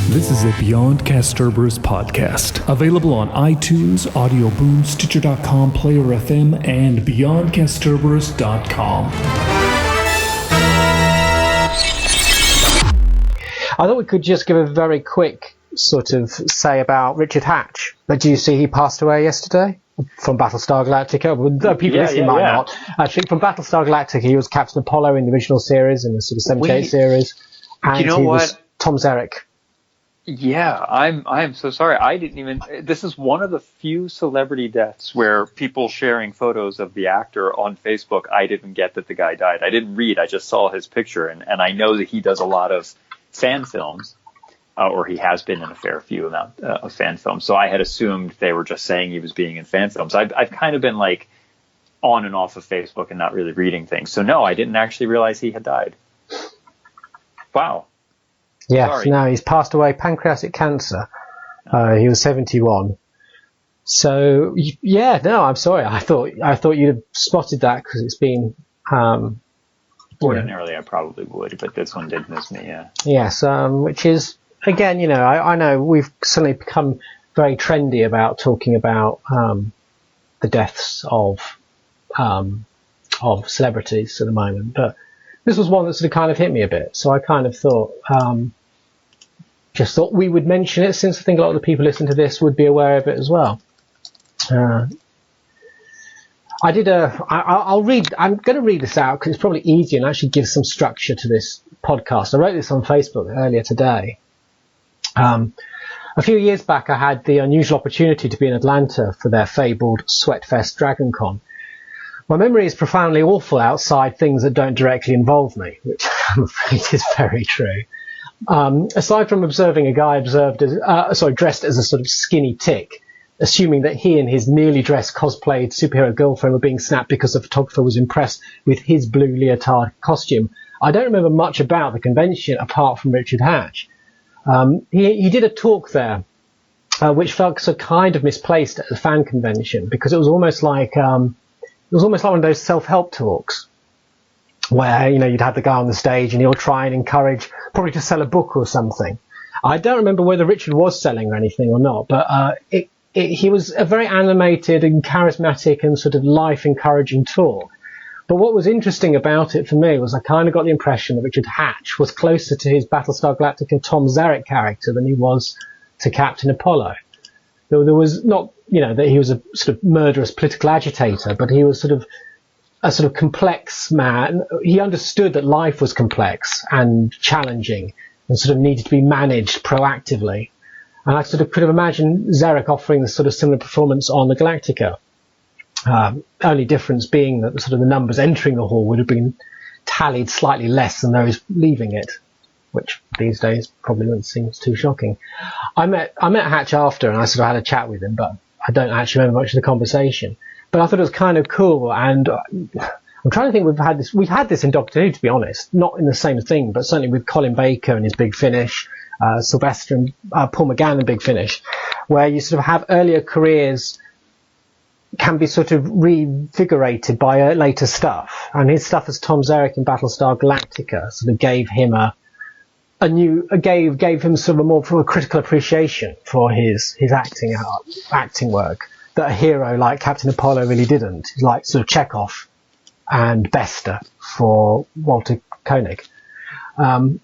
This is a BeyondKasterborous podcast, available on iTunes, Audio Boom, Stitcher.com, Player FM, and BeyondKasterborous.com. I thought we could just give a very quick sort of say about Richard Hatch. But do you see he passed away yesterday from Battlestar Galactica? Well, people listening might not. I think from Battlestar Galactica, he was Captain Apollo in the original series, in the sort of 78 series. And he was Tom Zarek. Yeah, I'm so sorry. I didn't even. This is one of the few celebrity deaths where people sharing photos of the actor on Facebook. I didn't get that the guy died. I didn't read. I just saw his picture, and I know that he does a lot of fan films, or he has been in a fair few amount of fan films. So I had assumed they were just saying he was being in fan films. I've kind of been like on and off of Facebook and not really reading things. So no, I didn't actually realize he had died. Wow. Yes, no, he's passed away, pancreatic cancer. He was 71. So, yeah, no, I'm sorry. I thought you'd have spotted that because it's been... Ordinarily, I probably would, but this one did miss me, yeah. Yes, which is, again, you know, I know we've suddenly become very trendy about talking about the deaths of celebrities at the moment, but this was one that sort of kind of hit me a bit. So I kind of thought... just thought we would mention it, since I think a lot of the people listening to this would be aware of it as well. I'm going to read this out because it's probably easier and actually gives some structure to this podcast. I wrote this on Facebook earlier today. A few years back, I had the unusual opportunity to be in Atlanta for their fabled Sweatfest DragonCon. My memory is profoundly awful outside things that don't directly involve me, which I'm afraid is very true. Aside from observing a guy dressed as a sort of skinny tick, assuming that he and his nearly dressed cosplayed superhero girlfriend were being snapped because the photographer was impressed with his blue leotard costume, I don't remember much about the convention apart from Richard Hatch. He did a talk there, which felt so kind of misplaced at a fan convention, because it was almost like one of those self-help talks, where, you know, you'd have the guy on the stage and he'll try and encourage, probably to sell a book or something. I don't remember whether Richard was selling or anything or not, but he was a very animated and charismatic and sort of life-encouraging talk. But what was interesting about it for me was I kind of got the impression that Richard Hatch was closer to his Battlestar Galactica Tom Zarek character than he was to Captain Apollo. There was not, you know, that he was a sort of murderous political agitator, but he was sort of a sort of complex man. He understood that life was complex and challenging and sort of needed to be managed proactively. And I sort of could have imagined Zarek offering this sort of similar performance on the Galactica. Only difference being that the numbers entering the hall would have been tallied slightly less than those leaving it, which these days probably wouldn't seem too shocking. I met Hatch after, and I sort of had a chat with him, but I don't actually remember much of the conversation. But I thought it was kind of cool, and I'm trying to think, we've had this in Doctor Who, to be honest, not in the same thing, but certainly with Colin Baker and his Big Finish, Sylvester and Paul McGann and Big Finish, where you sort of have earlier careers can be sort of revigorated by later stuff. And his stuff as Tom Zarek in Battlestar Galactica sort of gave him gave him sort of more of a critical appreciation for his acting work that a hero like Captain Apollo really didn't, like sort of Chekhov and Bester for Walter Koenig. And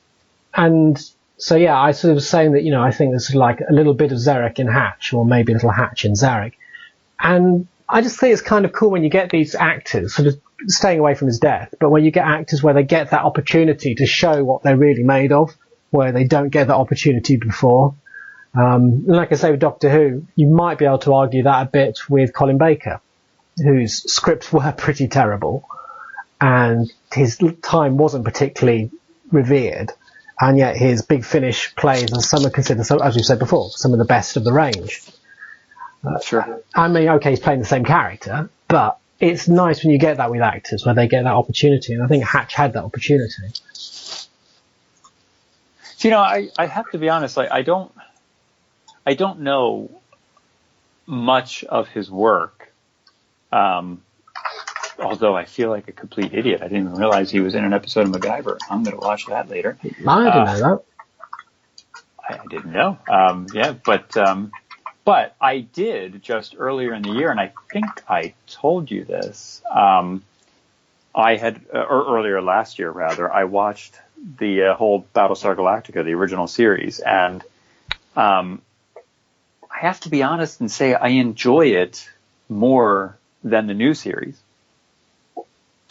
so, yeah, I sort of was saying that, you know, I think there's like a little bit of Zarek in Hatch, or maybe a little Hatch in Zarek. And I just think it's kind of cool when you get these actors sort of staying away from his death, but when you get actors where they get that opportunity to show what they're really made of, where they don't get that opportunity before. Like I say, with Doctor Who, you might be able to argue that a bit with Colin Baker, whose scripts were pretty terrible, and his time wasn't particularly revered, and yet his Big Finish plays, and some are considered, as we've said before, some of the best of the range. Sure. I mean, okay, he's playing the same character, but it's nice when you get that with actors, where they get that opportunity, and I think Hatch had that opportunity. You know, I have to be honest, like, I don't know much of his work, although I feel like a complete idiot. I didn't even realize he was in an episode of MacGyver. I'm going to watch that later. I didn't know that. I didn't know. But I did just earlier in the year, and I think I told you this. I had, or earlier last year rather, I watched the whole Battlestar Galactica, the original series, and I have to be honest and say I enjoy it more than the new series.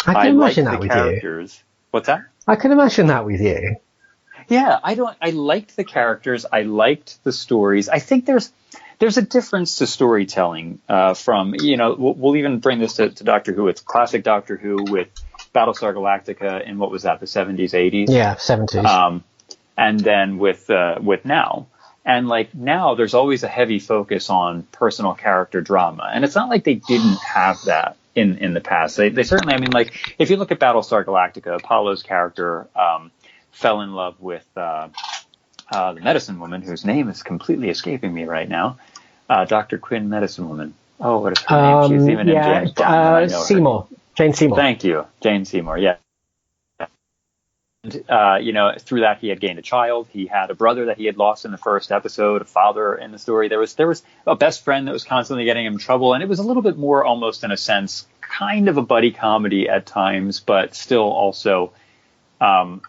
I can imagine that with characters. You. What's that? I can imagine that with you. Yeah, I liked the characters. I liked the stories. I think there's a difference to storytelling from, we'll even bring this to Doctor Who. It's classic Doctor Who with Battlestar Galactica in, what was that, the 70s, 80s? Yeah, 70s. And then with now. And like now, there's always a heavy focus on personal character drama. And it's not like they didn't have that in the past. They certainly, I mean, like, if you look at Battlestar Galactica, Apollo's character fell in love with the medicine woman, whose name is completely escaping me right now. Dr. Quinn, medicine woman. Oh, what is her name? She's even in James Bond. Seymour. Jane Seymour. Thank you. Jane Seymour, yeah. And, through that, he had gained a child. He had a brother that he had lost in the first episode, a father in the story. There was a best friend that was constantly getting him in trouble. And it was a little bit more, almost in a sense, kind of a buddy comedy at times, but still also, a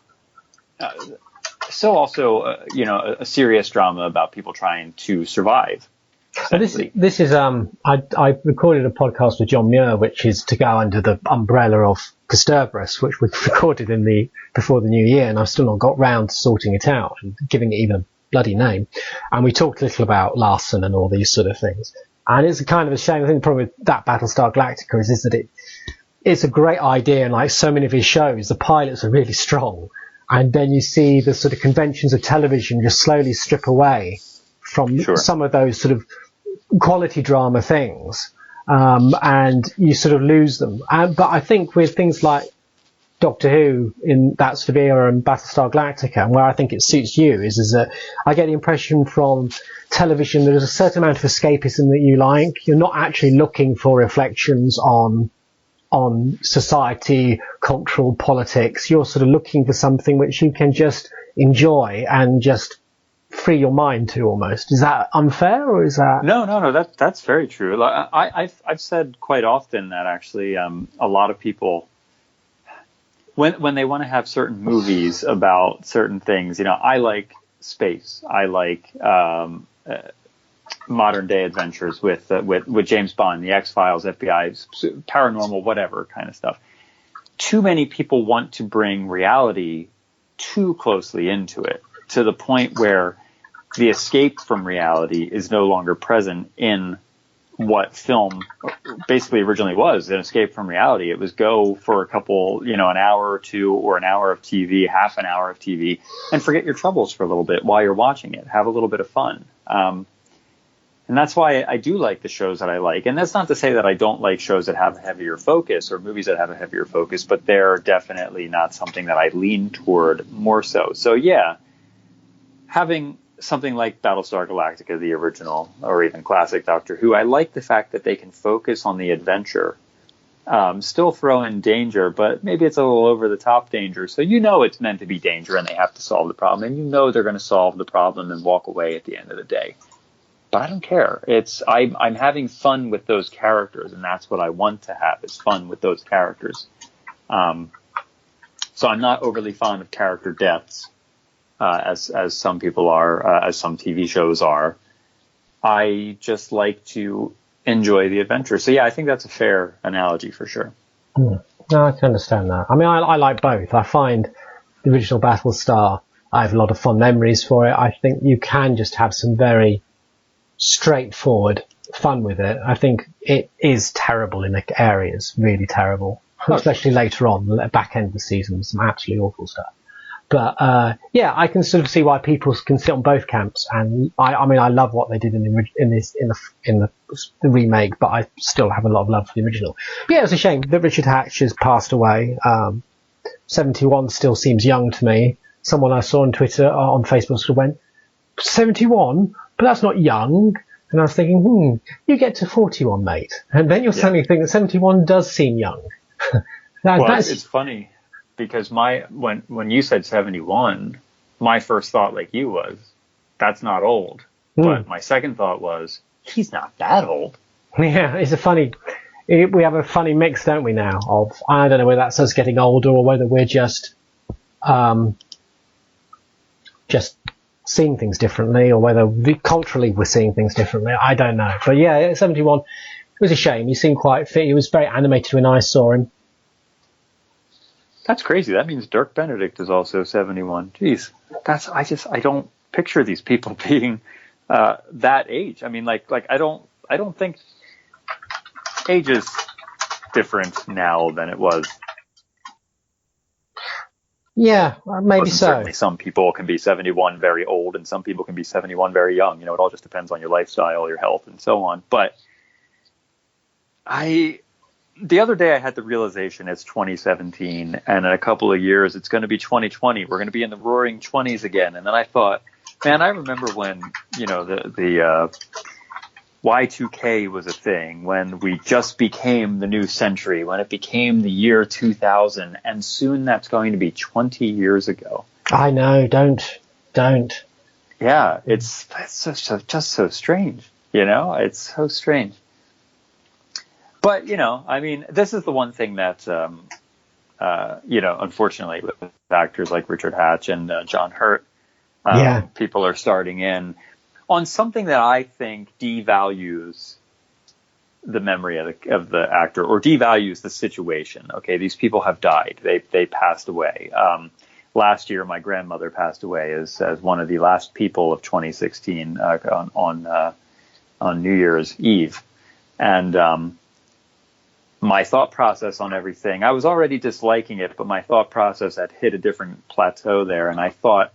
serious drama about people trying to survive. So this is I recorded a podcast with John Muir, which is to go under the umbrella of Kasterborous, which we recorded before the new year, and I've still not got round to sorting it out and giving it even a bloody name. And we talked a little about Larson and all these sort of things. And it's kind of a shame. I think the problem with that Battlestar Galactica is that it's a great idea, and like so many of his shows, the pilots are really strong, and then you see the sort of conventions of television just slowly strip away from some of those sort of quality drama things, and you sort of lose them. But I think with things like Doctor Who in that sort of era and Battlestar Galactica, and where I think it suits you is that I get the impression from television that there's a certain amount of escapism that you like. You're not actually looking for reflections on society, cultural politics. You're sort of looking for something which you can just enjoy and just free your mind to, almost. Is that unfair, or is that... No, that's very true. I've said quite often that actually a lot of people, when they want to have certain movies about certain things, I like space, I like modern day adventures with James Bond, the X-Files, FBI, paranormal, whatever kind of stuff. Too many people want to bring reality too closely into it, to the point where the escape from reality is no longer present in what film basically originally was, an escape from reality. It was go for a couple, an hour or two, or an hour of TV, half an hour of TV, and forget your troubles for a little bit while you're watching it. Have a little bit of fun. And that's why I do like the shows that I like. And that's not to say that I don't like shows that have a heavier focus or movies that have a heavier focus, but they're definitely not something that I lean toward more so. So yeah, having something like Battlestar Galactica, the original, or even classic Doctor Who, I like the fact that they can focus on the adventure, still throw in danger, but maybe it's a little over the top danger. So it's meant to be danger and they have to solve the problem, and they're going to solve the problem and walk away at the end of the day. But I don't care. I'm having fun with those characters, and that's what I want to have, is fun with those characters. So I'm not overly fond of character deaths. As some people are, as some TV shows are. I just like to enjoy the adventure. So yeah, I think that's a fair analogy for sure. No, I can understand that. I mean, I like both. I find the original Battlestar, I have a lot of fond memories for it. I think you can just have some very straightforward fun with it. I think it is terrible in the areas, really terrible, especially later on, the back end of the season, some absolutely awful stuff. But I can sort of see why people can sit on both camps, and I love what they did in the remake, but I still have a lot of love for the original. But yeah, it's a shame that Richard Hatch has passed away. 71 still seems young to me. Someone I saw on Twitter, on Facebook, sort of went, 71, but that's not young. And I was thinking, you get to 41, mate, and then you're suddenly thinking that 71 does seem young. It's funny. Because when you said 71, my first thought, like you, was that's not old. But my second thought was, he's not that old. Yeah, we have a funny mix, don't we, now, of, I don't know whether that's us getting older or whether we're just seeing things differently, or whether culturally we're seeing things differently. I don't know. But yeah, 71, it was a shame. He seemed quite fit. He was very animated when I saw him. That's crazy. That means Dirk Benedict is also 71. Jeez. I don't picture these people being that age. I mean, like I don't think age is different now than it was. Yeah, maybe so. Certainly some people can be 71 very old, and some people can be 71 very young. You know, it all just depends on your lifestyle, your health, and so on. But the other day I had the realization it's 2017, and in a couple of years it's going to be 2020. We're going to be in the roaring 20s again. And then I thought, man, I remember when, you know, the Y2K was a thing, when we just became the new century, when it became the year 2000, and soon that's going to be 20 years ago. I know, don't. Yeah, it's just so strange, you know? It's so strange. But, you know, I mean, this is the one thing that, you know, unfortunately with actors like Richard Hatch and John Hurt, people are starting in on something that I think devalues the memory of the actor, or devalues the situation. Okay, these people have died. They passed away. Last year, my grandmother passed away as one of the last people of 2016 on New Year's Eve. And my thought process on everything, I was already disliking it, but my thought process had hit a different plateau there. And I thought,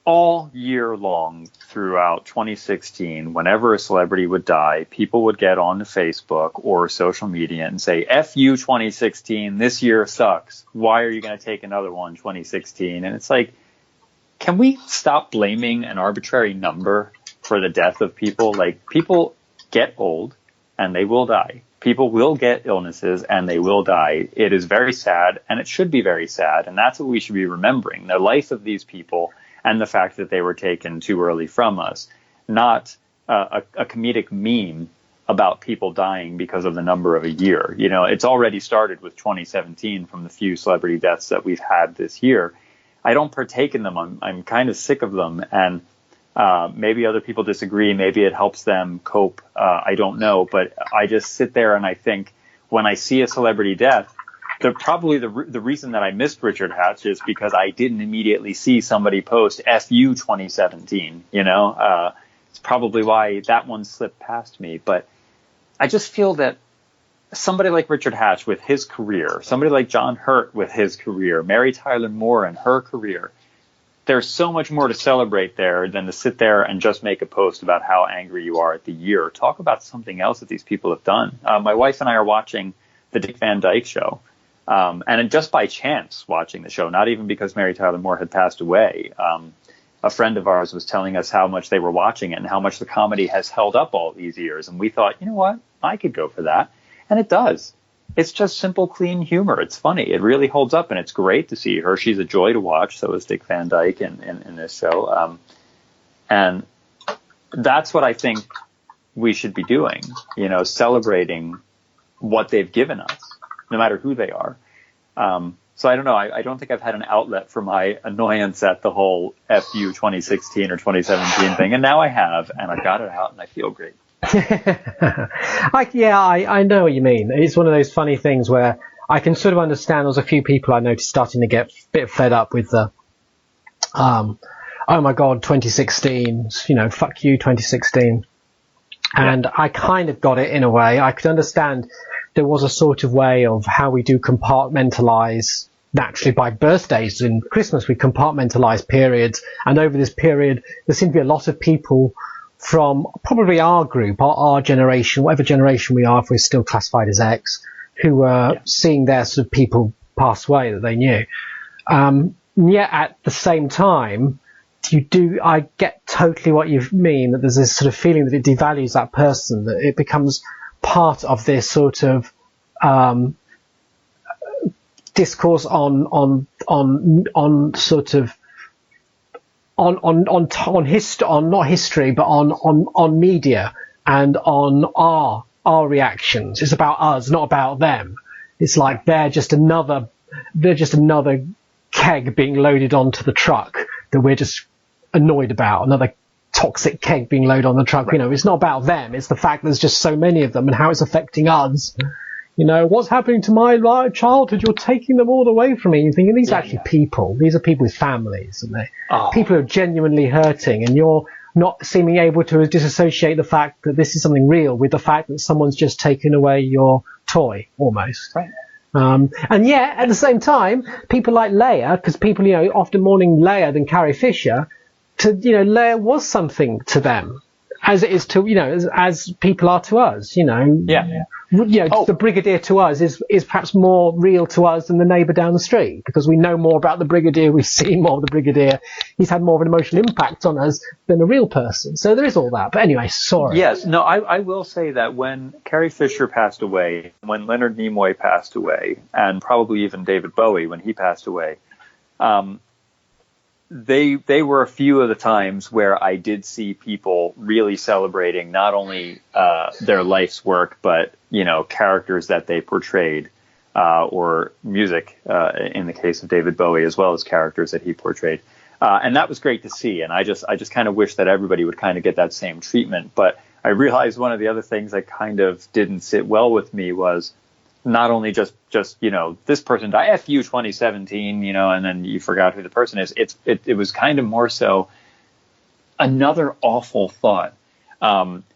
all year long throughout 2016, whenever a celebrity would die, people would get onto Facebook or social media and say, F you 2016, this year sucks. Why are you going to take another one, 2016? And it's like, can we stop blaming an arbitrary number for the death of people? Like, people get old and they will die. People will get illnesses and they will die. It is very sad, and it should be very sad. And that's what we should be remembering, the life of these people and the fact that they were taken too early from us, not a comedic meme about people dying because of the number of a year. You know, it's already started with 2017 from the few celebrity deaths that we've had this year. I don't partake in them. I'm kind of sick of them. And maybe other people disagree. Maybe it helps them cope. I don't know. But I just sit there and I think, when I see a celebrity death, probably the reason that I missed Richard Hatch is because I didn't immediately see somebody post FU 2017, you know, it's probably why that one slipped past me. But I just feel that somebody like Richard Hatch with his career, somebody like John Hurt with his career, Mary Tyler Moore and her career, there's so much more to celebrate there than to sit there and just make a post about how angry you are at the year. Talk about something else that these people have done. My wife and I are watching the Dick Van Dyke Show. And just by chance watching the show, not even because Mary Tyler Moore had passed away, a friend of ours was telling us how much they were watching it and how much the comedy has held up all these years. And we thought, you know what, I could go for that. And it does. It's just simple, clean humor. It's funny. It really holds up, and it's great to see her. She's a joy to watch. So is Dick Van Dyke in this show. And that's what I think we should be doing, you know, celebrating what they've given us, no matter who they are. So I don't know. I don't think I've had an outlet for my annoyance at the whole FU 2016 or 2017 thing. And now I have, and I got it out, and I feel great. I know what you mean. It's one of those funny things where I can sort of understand there's a few people I noticed starting to get a bit fed up with the, oh my God, 2016, you know, fuck you 2016. And I kind of got it in a way. I could understand there was a sort of way of how we do compartmentalize naturally by birthdays and Christmas. We compartmentalize periods. And over this period, there seemed to be a lot of people from probably our group, our generation, whatever generation we are, if we're still classified as X, who were seeing their sort of people pass away that they knew. Yet at the same time, I get totally what you mean, that there's this sort of feeling that it devalues that person, that it becomes part of this sort of discourse on not history, but on media and on our reactions. It's about us, not about them. It's like they're just another keg being loaded onto the truck that we're just annoyed about. Another toxic keg being loaded on the truck. Right. It's not about them. It's the fact there's just so many of them and how it's affecting us. What's happening to my childhood? You're taking them all away from me. You're thinking these are actually people. These are people with families, and people who are genuinely hurting, and you're not seeming able to disassociate the fact that this is something real with the fact that someone's just taken away your toy, almost. Right. And yet, at the same time, people like Leia, because people, often mourning Leia than Carrie Fisher, Leia was something to them, as it is to, as people are to us, The Brigadier to us is perhaps more real to us than the neighbour down the street, because we know more about the Brigadier, we've seen more of the Brigadier, he's had more of an emotional impact on us than a real person. So there is all that. But anyway, sorry. Yes, no, I will say that when Carrie Fisher passed away, when Leonard Nimoy passed away, and probably even David Bowie when he passed away, they were a few of the times where I did see people really celebrating not only their life's work, but characters that they portrayed, or music in the case of David Bowie, as well as characters that he portrayed, and that was great to see. And I just kind of wish that everybody would kind of get that same treatment. But I realized one of the other things that kind of didn't sit well with me was not only just this person died, F you 2017, and then you forgot who the person is. It was kind of more so another awful thought.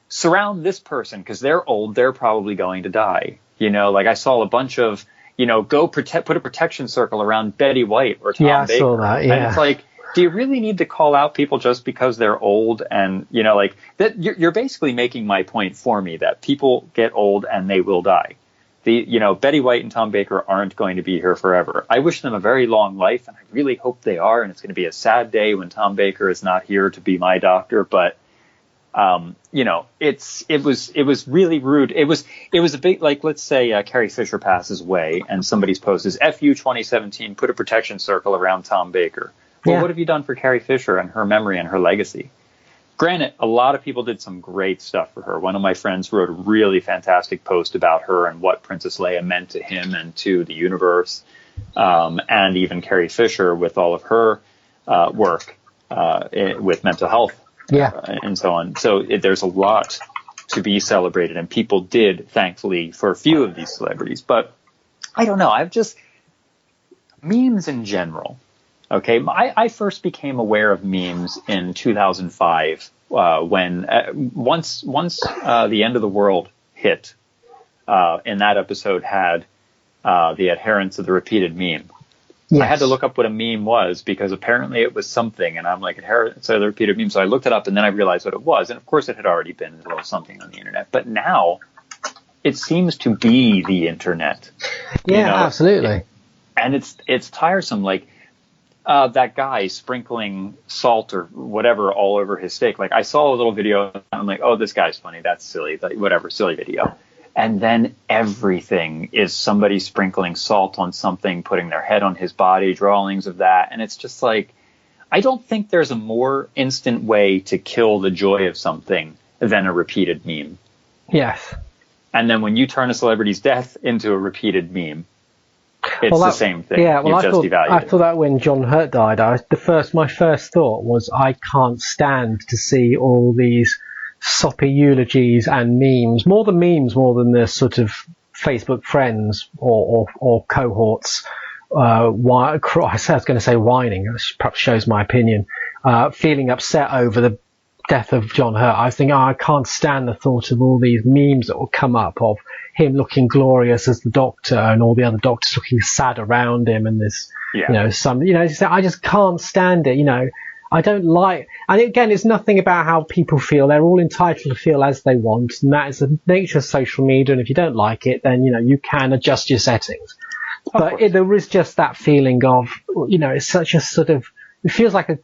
Surround this person because they're old, they're probably going to die. Like I saw a bunch of, put a protection circle around Betty White or Tom Baker. I saw that, yeah. And it's like, do you really need to call out people just because they're old? And, like that, you're basically making my point for me that people get old and they will die. Betty White and Tom Baker aren't going to be here forever. I wish them a very long life, and I really hope they are. And it's going to be a sad day when Tom Baker is not here to be my doctor. But, it was really rude. It was a big, like, let's say Carrie Fisher passes away and somebody's post is FU 2017, put a protection circle around Tom Baker. Well, What have you done for Carrie Fisher and her memory and her legacy? Granted, a lot of people did some great stuff for her. One of my friends wrote a really fantastic post about her and what Princess Leia meant to him and to the universe, and even Carrie Fisher with all of her work with mental health and so on. So there's a lot to be celebrated, and people did, thankfully, for a few of these celebrities. But I don't know. Memes in general. Okay, I first became aware of memes in 2005 when once the end of the world hit, and that episode had the adherence of the repeated meme. Yes. I had to look up what a meme was because apparently it was something, and I'm like, adherence of the repeated meme. So I looked it up, and then I realized what it was, and of course it had already been a little something on the internet. But now it seems to be the internet. Yeah, absolutely. And it's tiresome, like. That guy sprinkling salt or whatever all over his steak. Like I saw a little video and I'm like, oh, this guy's funny. That's silly. Like, whatever, silly video. And then everything is somebody sprinkling salt on something, putting their head on his body, drawings of that. And it's just like, I don't think there's a more instant way to kill the joy of something than a repeated meme. Yes. And then when you turn a celebrity's death into a repeated meme, it's the same thing. Yeah, well, I thought that when John Hurt died, my first thought was I can't stand to see all these soppy eulogies and memes, more than the sort of Facebook friends or cohorts. I was going to say whining, which perhaps shows my opinion. Feeling upset over the death of John Hurt. I was thinking, I can't stand the thought of all these memes that will come up of him looking glorious as the Doctor and all the other Doctors looking sad around him, and this, I just can't stand it. I don't like, and again, it's nothing about how people feel. They're all entitled to feel as they want, and that is the nature of social media. And if you don't like it, then you can adjust your settings. But there is just that feeling of, it's such a sort of, it feels like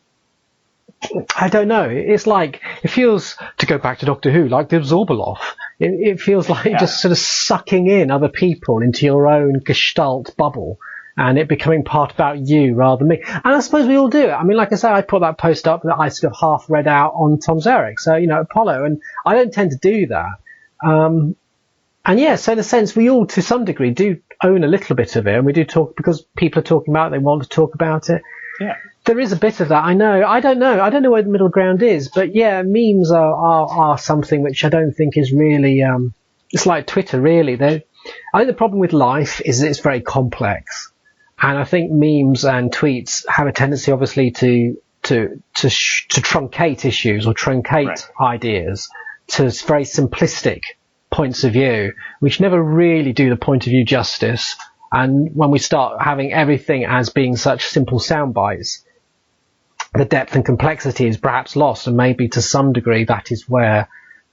I don't know. It's like, it feels, to go back to Doctor Who, like the Zorbeloff. It feels like just sort of sucking in other people into your own gestalt bubble. and it becoming part about you rather than me. And I suppose we all do it. I mean, like I say, I put that post up that I sort of half read out on Tom's Eric. So, Apollo, and I don't tend to do that. And yeah, so in a sense, we all, to some degree, do own a little bit of it, and we do talk because people are talking about it, they want to talk about it. Yeah. There is a bit of that, I know. I don't know where the middle ground is, but yeah, memes are something which I don't think is really, it's like Twitter, really. I think the problem with life is that it's very complex. And I think memes and tweets have a tendency, obviously, to truncate issues or truncate ideas to very simplistic points of view, which never really do the point of view justice. And when we start having everything as being such simple sound bites, the depth and complexity is perhaps lost, and maybe to some degree that is where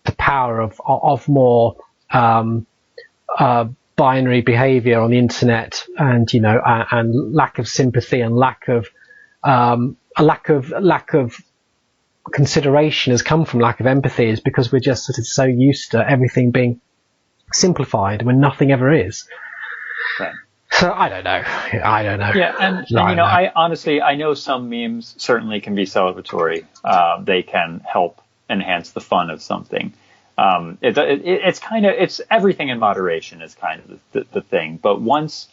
the power of more binary behavior on the internet, and and lack of sympathy and lack of consideration has come from lack of empathy, is because we're just sort of so used to everything being simplified when nothing ever is. Right. So I don't know. Yeah, and I honestly, I know some memes certainly can be celebratory. They can help enhance the fun of something. It's everything in moderation is kind of the thing. But once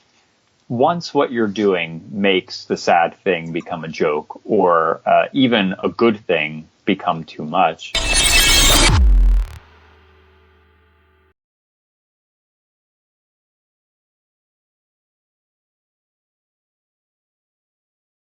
what you're doing makes the sad thing become a joke, or even a good thing become too much,